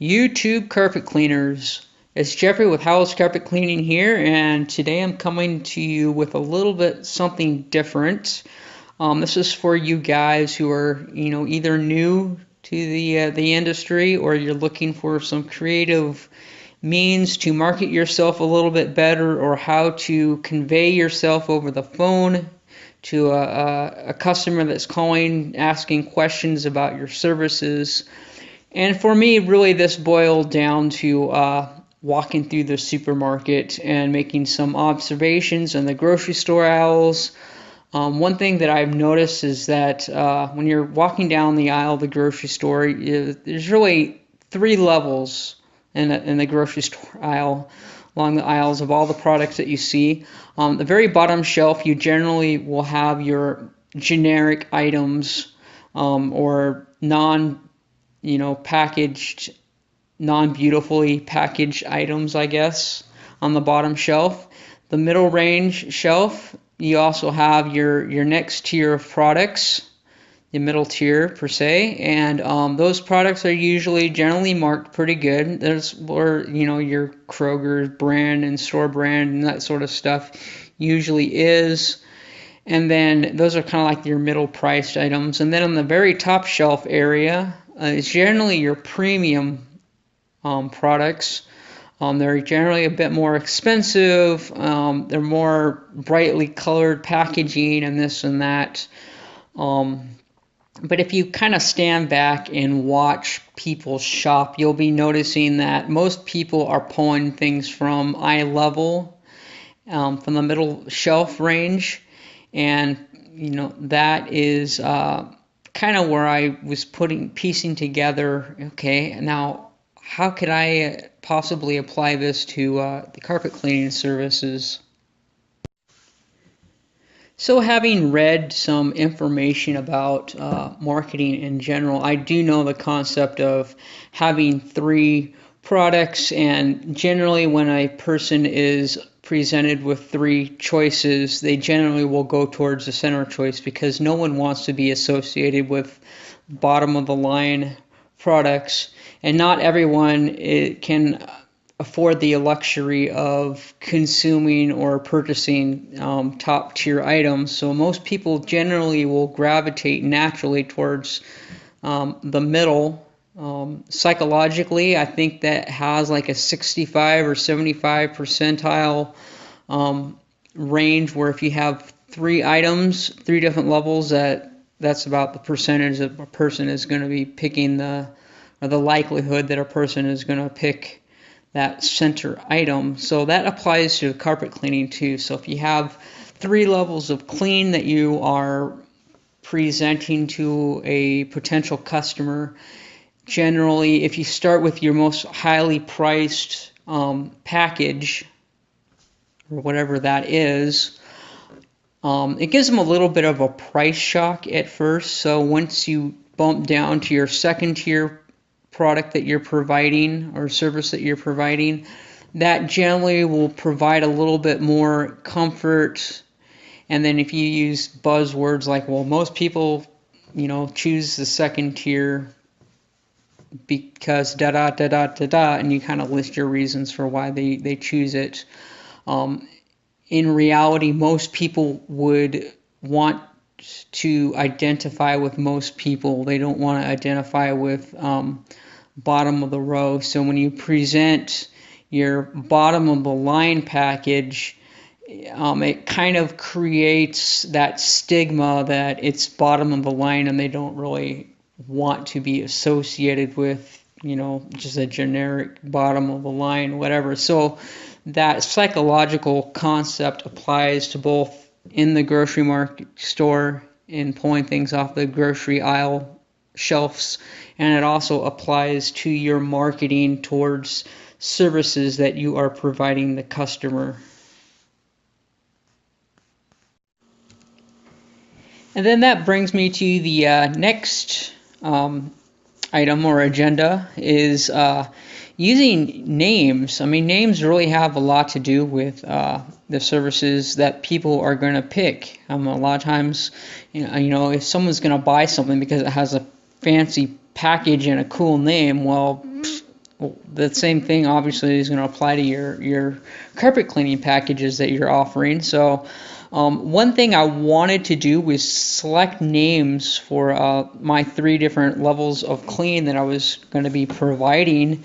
YouTube carpet cleaners. It's Jeffrey with Howells Carpet Cleaning here, and today I'm coming to you with a little bit something different. This is for you guys who are, either new to the industry, or you're looking for some creative means to market yourself a little bit better, or how to convey yourself over the phone to a customer that's calling, asking questions about your services. And for me, really, this boiled down to walking through the supermarket and making some observations in the grocery store aisles. One thing that I've noticed is that when you're walking down the aisle of the grocery store, there's really three levels in the grocery store aisle, along the aisles of all the products that you see. The very bottom shelf, you generally will have your generic items or packaged, non-beautifully packaged items, I guess, on the bottom shelf. The middle range shelf, you also have your next tier of products, the middle tier per se, and those products are usually generally marked pretty good. There's where your Kroger brand and store brand and that sort of stuff usually is. And then those are kind of like your middle priced items. And then on the very top shelf area is generally your premium products. They're generally a bit more expensive. They're more brightly colored packaging and this and that. But if you kind of stand back and watch people shop, you'll be noticing that most people are pulling things from eye level, from the middle shelf range. And that is kind of where I was piecing together, okay, now how could I possibly apply this to the carpet cleaning services? So having read some information about marketing in general, I do know the concept of having three products, and generally when a person is presented with three choices, they generally will go towards the center choice because no one wants to be associated with bottom of the line products, and not everyone can afford the luxury of consuming or purchasing top tier items. So most people generally will gravitate naturally towards the middle. Psychologically, I think that has like a 65 or 75 percentile range, where if you have three items, three different levels, that's about the percentage that a person is going to be picking or the likelihood that a person is going to pick that center item. So that applies to carpet cleaning too. So if you have three levels of clean that you are presenting to a potential customer, generally, if you start with your most highly priced package, or whatever that is, it gives them a little bit of a price shock at first. So once you bump down to your second tier product that you're providing or service that you're providing, that generally will provide a little bit more comfort. And then if you use buzzwords like, well, most people, choose the second tier because da da da da da da, and you kind of list your reasons for why they choose it. In reality, most people would want to identify with most people. They don't want to identify with bottom of the row. So when you present your bottom of the line package, it kind of creates that stigma that it's bottom of the line and they don't really want to be associated with, just a generic bottom of the line, whatever. So that psychological concept applies to both in the grocery market store and pulling things off the grocery aisle shelves, and it also applies to your marketing towards services that you are providing the customer. And then that brings me to the next item or agenda is using names. I mean, names really have a lot to do with the services that people are going to pick. A lot of times, if someone's going to buy something because it has a fancy package and a cool name, well, the same thing obviously is going to apply to your carpet cleaning packages that you're offering. So one thing I wanted to do was select names for my 3 different levels of clean that I was going to be providing,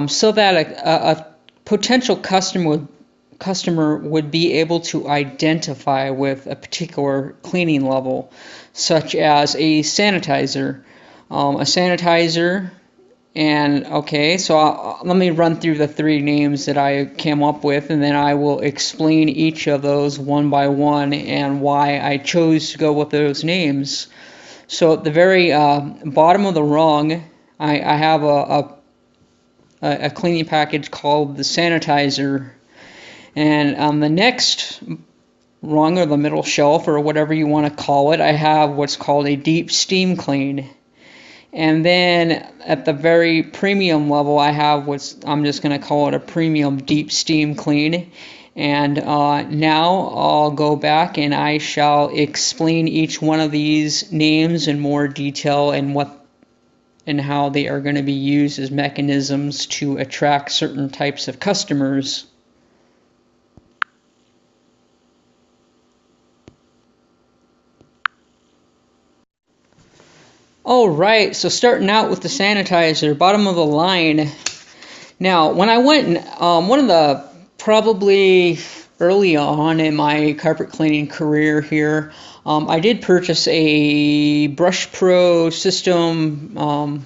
so that a potential customer would be able to identify with a particular cleaning level, such as a sanitizer. And okay, so let me run through the 3 names that I came up with, and then I will explain each of those one by one and why I chose to go with those names. So at the very bottom of the rung, I have a cleaning package called the Sanitizer, and on the next rung, or the middle shelf, or whatever you want to call it, I have what's called a deep steam clean. And then at the very premium level, I have I'm just going to call it a premium deep steam clean. And now I'll go back and I shall explain each one of these names in more detail and how they are going to be used as mechanisms to attract certain types of customers. All right, so starting out with the sanitizer, bottom of the line. Now, when I went, one of the probably early on in my carpet cleaning career here, I did purchase a Brush Pro system,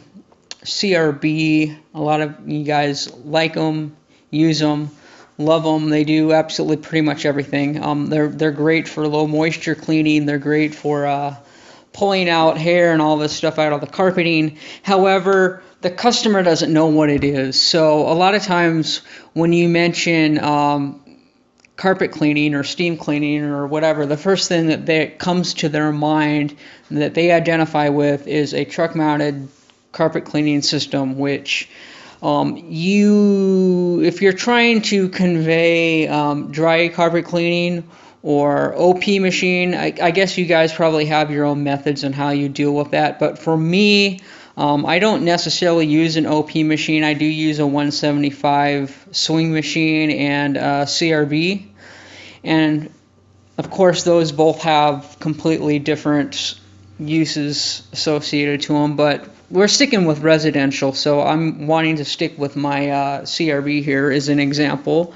CRB. A lot of you guys like them, use them, love them. They do absolutely pretty much everything. They're great for low moisture cleaning. They're great for pulling out hair and all this stuff out of the carpeting. However, the customer doesn't know what it is. So a lot of times when you mention carpet cleaning or steam cleaning or whatever, the first thing that comes to their mind that they identify with is a truck-mounted carpet cleaning system, which if you're trying to convey dry carpet cleaning or OP machine, I guess you guys probably have your own methods on how you deal with that. But for me, I don't necessarily use an OP machine. I do use a 175 swing machine and CRB. And of course, those both have completely different uses associated to them. But we're sticking with residential, so I'm wanting to stick with my CRB here as an example.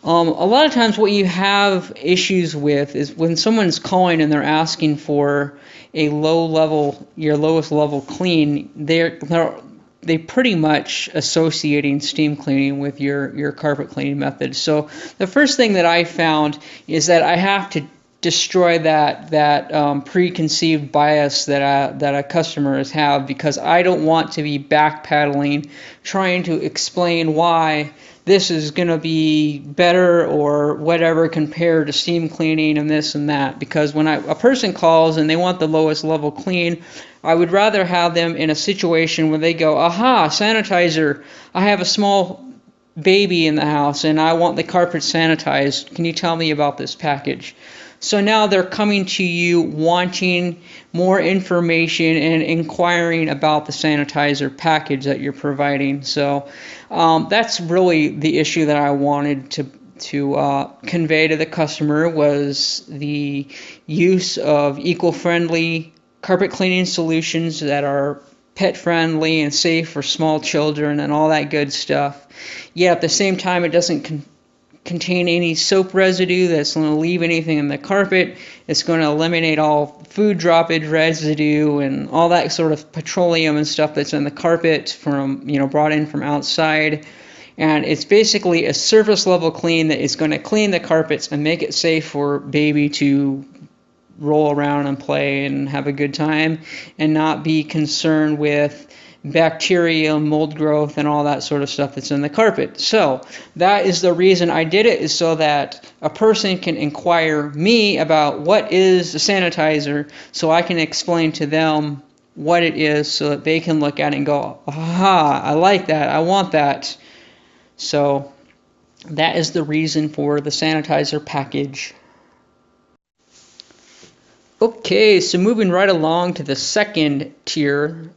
A lot of times what you have issues with is when someone's calling and they're asking for a low level, your lowest level clean, they pretty much associating steam cleaning with your carpet cleaning method. So the first thing that I found is that I have to destroy that preconceived bias that a customers have, because I don't want to be backpedaling trying to explain why this is going to be better or whatever compared to steam cleaning and this and that. Because when a person calls and they want the lowest level clean, I would rather have them in a situation where they go, aha, sanitizer, I have a small baby in the house and I want the carpet sanitized. Can you tell me about this package? So now they're coming to you wanting more information and inquiring about the sanitizer package that you're providing. So that's really the issue that I wanted to convey to the customer, was the use of eco-friendly carpet cleaning solutions that are pet-friendly and safe for small children and all that good stuff. Yet at the same time, it doesn't contain any soap residue that's going to leave anything in the carpet. It's going to eliminate all food droppage residue and all that sort of petroleum and stuff that's in the carpet from, brought in from outside. And it's basically a surface level clean that is going to clean the carpets and make it safe for baby to roll around and play and have a good time and not be concerned with bacteria, mold growth, and all that sort of stuff that's in the carpet. So that is the reason I did it, is so that a person can inquire me about what is a sanitizer, so I can explain to them what it is, so that they can look at it and go, aha, I like that, I want that. So that is the reason for the sanitizer package. Okay, so moving right along to the second tier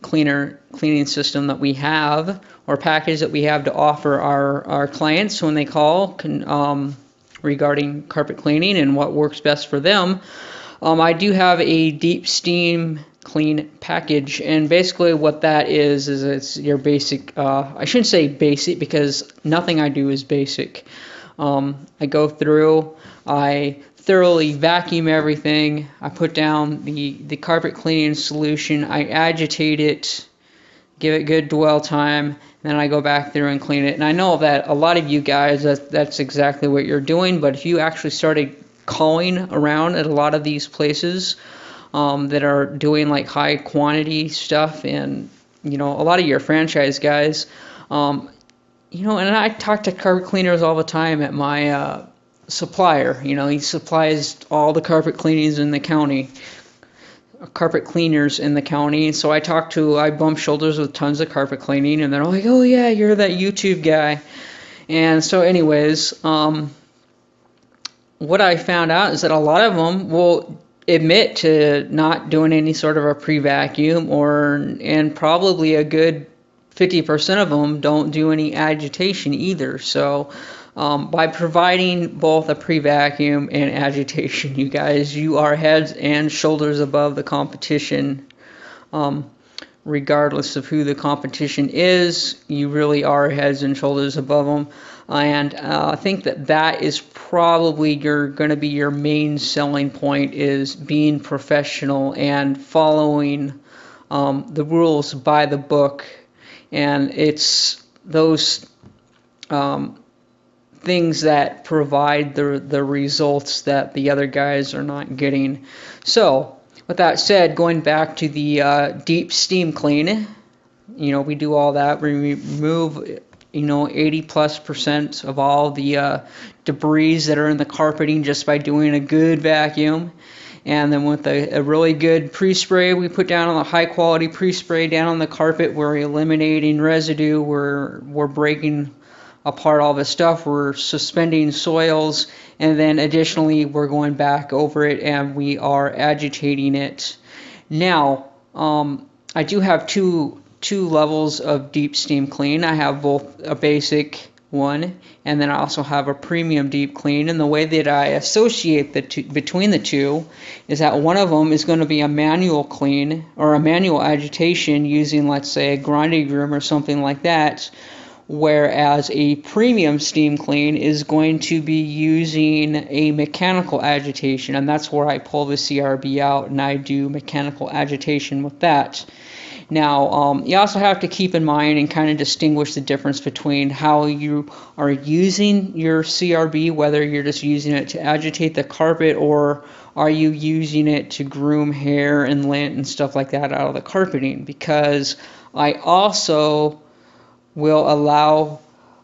cleaning system that we have, or package that we have to offer our clients when they call regarding carpet cleaning and what works best for them. I do have a deep steam clean package, and basically what that is it's your basic, I shouldn't say basic because nothing I do is basic. I go through, I thoroughly vacuum everything, I put down the carpet cleaning solution, I agitate it, give it good dwell time, and then I go back through and clean it. And I know that a lot of you guys, that's exactly what you're doing, but if you actually started calling around at a lot of these places that are doing like high quantity stuff, and a lot of your franchise guys, and I talk to carpet cleaners all the time at my supplier. He supplies all the carpet cleaners in the county. So I bump shoulders with tons of carpet cleaning, and they're like, oh yeah, you're that YouTube guy. And so anyways, what I found out is that a lot of them will admit to not doing any sort of a pre-vacuum, and probably a good 50% of them don't do any agitation either. So by providing both a pre-vacuum and agitation, you are heads and shoulders above the competition. Regardless of who the competition is, you really are heads and shoulders above them. And I think that is probably going to be your main selling point, is being professional and following the rules by the book. And it's those things that provide the results that the other guys are not getting. So with that said, going back to the deep steam clean, we do all that. We remove 80+% of all the debris that are in the carpeting just by doing a good vacuum. And then with a really good pre-spray we put down, on a high quality pre-spray down on the carpet, we're eliminating residue, we're breaking apart all the stuff, we're suspending soils, and then additionally we're going back over it and we are agitating it. Now, I do have two levels of deep steam clean. I have both a basic one, and then I also have a premium deep clean. And the way that I associate between the two is that one of them is going to be a manual clean or a manual agitation using, let's say, a grinding broom or something like that, whereas a premium steam clean is going to be using a mechanical agitation, and that's where I pull the CRB out and I do mechanical agitation with that. Now, you also have to keep in mind and kind of distinguish the difference between how you are using your CRB, whether you're just using it to agitate the carpet or are you using it to groom hair and lint and stuff like that out of the carpeting, because I also will allow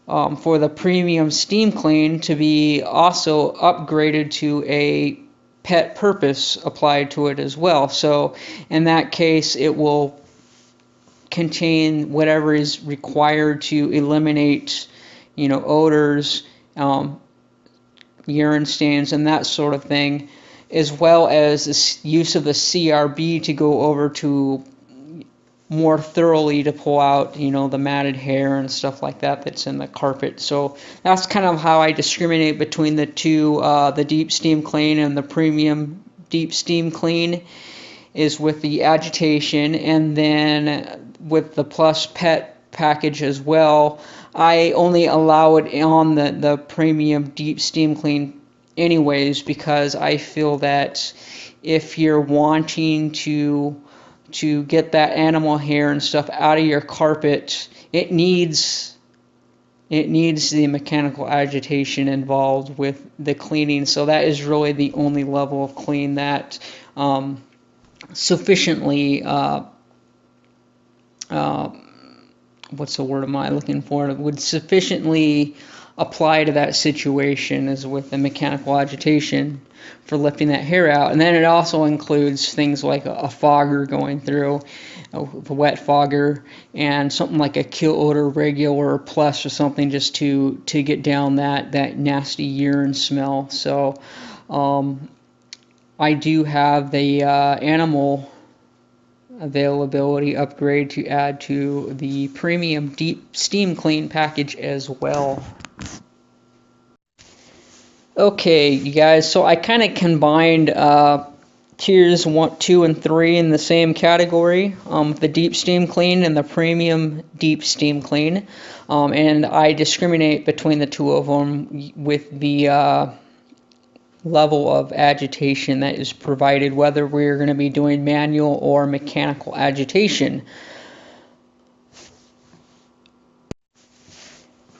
for the premium steam clean to be also upgraded to a pet purpose applied to it as well. So in that case, it will contain whatever is required to eliminate, odors, urine stains, and that sort of thing, as well as the use of the CRB to go over to more thoroughly to pull out, the matted hair and stuff like that that's in the carpet. So that's kind of how I discriminate between the two, the deep steam clean and the premium deep steam clean, is with the agitation. And then with the plus pet package as well, I only allow it on the premium deep steam clean anyways, because I feel that if you're wanting to get that animal hair and stuff out of your carpet, it needs the mechanical agitation involved with the cleaning. So that is really the only level of clean that sufficiently what's the word am I looking for? It would sufficiently apply to that situation, is with the mechanical agitation for lifting that hair out. And then it also includes things like a fogger going through, a wet fogger, and something like a kill odor regular plus or something, just to get down that nasty urine smell. So I do have the animal availability upgrade to add to the premium deep steam clean package as well. Okay, you guys, so I kind of combined tiers 1, 2, and 3 in the same category, the deep steam clean and the premium deep steam clean, and I discriminate between the two of them with the level of agitation that is provided, whether we're going to be doing manual or mechanical agitation.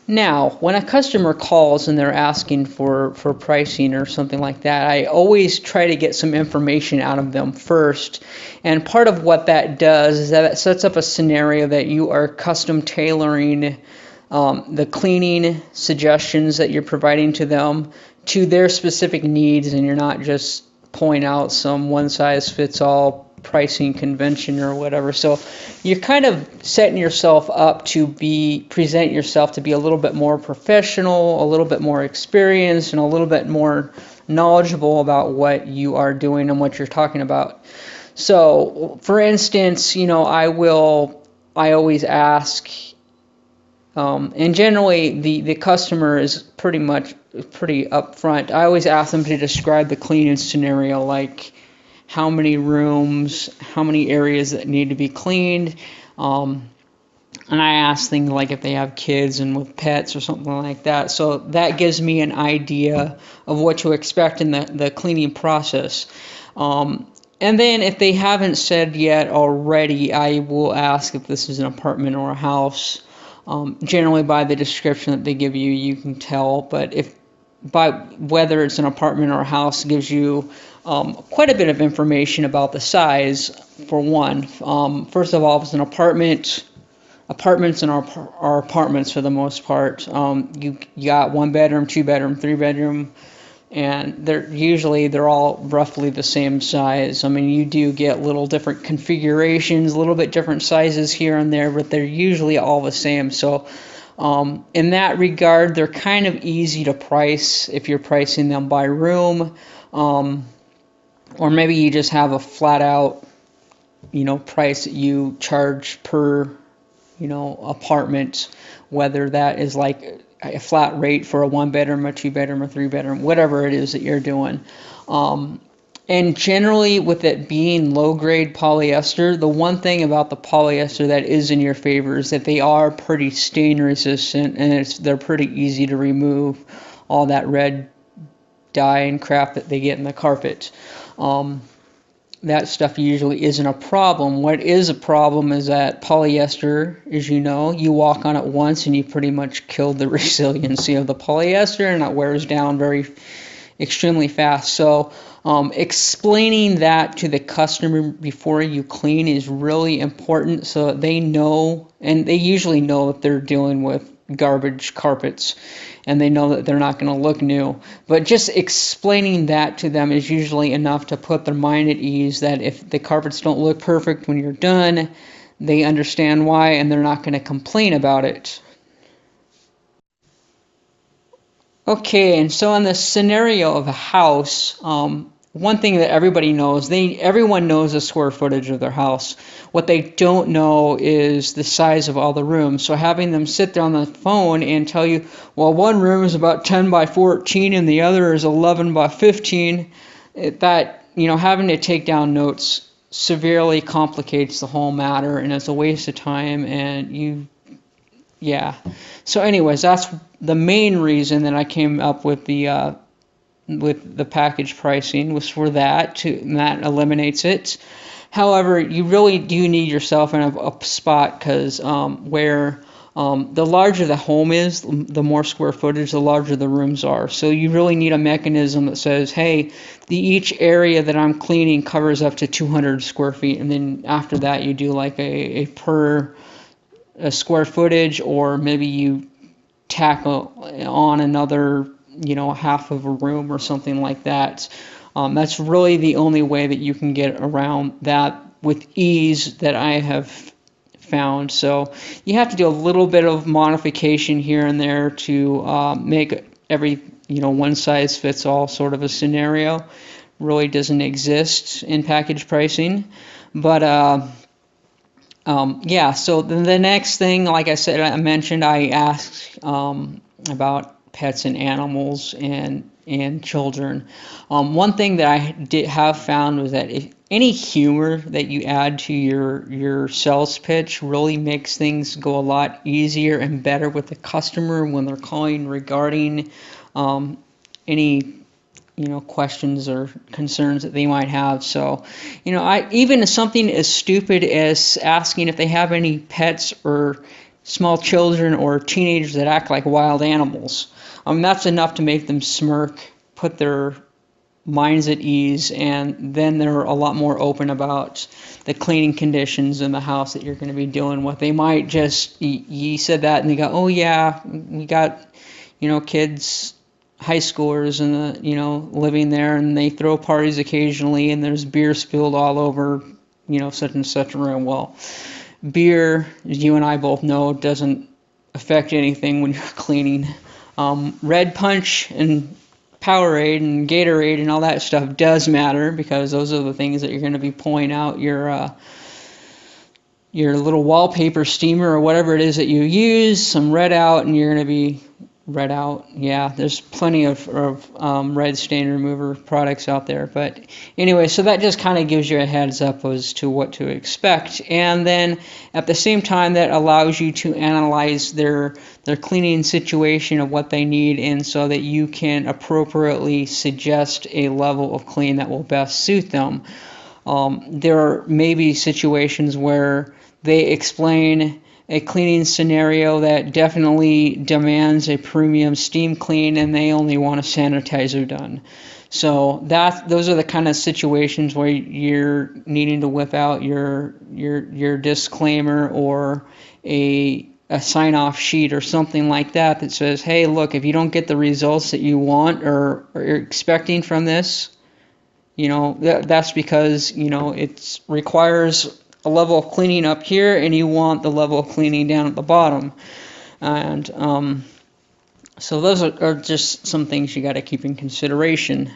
Now, when a customer calls and they're asking for pricing or something like that, I always try to get some information out of them first. And part of what that does is that it sets up a scenario that you are custom tailoring the cleaning suggestions that you're providing to them to their specific needs, and you're not just pulling out some one-size-fits-all pricing convention or whatever. So you're kind of setting yourself up to present yourself to be a little bit more professional, a little bit more experienced, and a little bit more knowledgeable about what you are doing and what you're talking about. So, for instance, I always ask, and generally the customer is pretty upfront. I always ask them to describe the cleaning scenario, like how many rooms, how many areas that need to be cleaned, and I ask things like if they have kids and with pets or something like that. So that gives me an idea of what to expect in the cleaning process. And then if they haven't said yet already, I will ask if this is an apartment or a house. Generally by the description that they give you, you can tell, but whether it's an apartment or a house gives you quite a bit of information about the size, for one. First of all, if it's an apartment, apartments are apartments for the most part. You got 1 bedroom, 2 bedroom, 3 bedroom, and they're all roughly the same size. I mean, you do get little different configurations, a little bit different sizes here and there, but they're usually all the same. So in that regard, they're kind of easy to price if you're pricing them by room. Or maybe you just have a flat out, price that you charge per, apartment, whether that is like a flat rate for a 1 bedroom, a 2 bedroom, or 3 bedroom, whatever it is that you're doing. And generally, with it being low grade polyester, the one thing about the polyester that is in your favor is that they are pretty stain resistant, and they're pretty easy to remove all that red dye and crap that they get in the carpet. That stuff usually isn't a problem. What is a problem is that polyester, as you know, you walk on it once and you pretty much killed the resiliency of the polyester, and it wears down extremely fast. So explaining that to the customer before you clean is really important, so that they know, and they usually know that they're dealing with garbage carpets, and they know that they're not going to look new. But just explaining that to them is usually enough to put their mind at ease that if the carpets don't look perfect when you're done, they understand why, and they're not going to complain about it. Okay, and so in the scenario of a house, one thing that everybody knows, everyone knows the square footage of their house. What they don't know is the size of all the rooms. So having them sit there on the phone and tell you, well, one room is about 10 by 14 and the other is 11 by 15, having to take down notes severely complicates the whole matter, and it's a waste of time, and So anyways, that's the main reason that I came up with the package pricing, was for that, and that eliminates it. However, you really do need yourself in a spot, because where the larger the home is, the more square footage, the larger the rooms are. So you really need a mechanism that says, hey, each area that I'm cleaning covers up to 200 square feet, and then after that you do like a per square footage, or maybe you tack on another half of a room or something like that. That's really the only way that you can get around that with ease that I have found. So you have to do a little bit of modification here and there to make every one size fits all sort of a scenario. really doesn't exist in package pricing. But yeah, so the next thing, like I said, I mentioned, I asked about pets and animals and children. One thing that I did have found was that if any humor that you add to your sales pitch really makes things go a lot easier and better with the customer when they're calling regarding any questions or concerns that they might have. So, I even something as stupid as asking if they have any pets or small children or teenagers that act like wild animals. That's enough to make them smirk, put their minds at ease, and then they're a lot more open about the cleaning conditions in the house that you're going to be dealing with. They might just, you said that, and they go, oh yeah, we got, kids, high schoolers, and living there, and they throw parties occasionally, and there's beer spilled all over, such and such a room. Well, beer, as you and I both know, doesn't affect anything when you're cleaning. Red Punch and Powerade and Gatorade and all that stuff does matter, because those are the things that you're going to be pulling out your little wallpaper steamer or whatever it is that you use, some red out, and you're going to be red out. Yeah, there's plenty of red stain remover products out there. But anyway, so that just kind of gives you a heads up as to what to expect. And then at the same time, that allows you to analyze their cleaning situation of what they need, and so that you can appropriately suggest a level of clean that will best suit them. There may be situations where they explain a cleaning scenario that definitely demands a premium steam clean, and they only want a sanitizer done. So those are the kind of situations where you're needing to whip out your disclaimer or a sign-off sheet or something like that that says, hey, look, if you don't get the results that you want or you're expecting from this, that's because it requires a level of cleaning up here, and you want the level of cleaning down at the bottom. And so those are just some things you got to keep in consideration.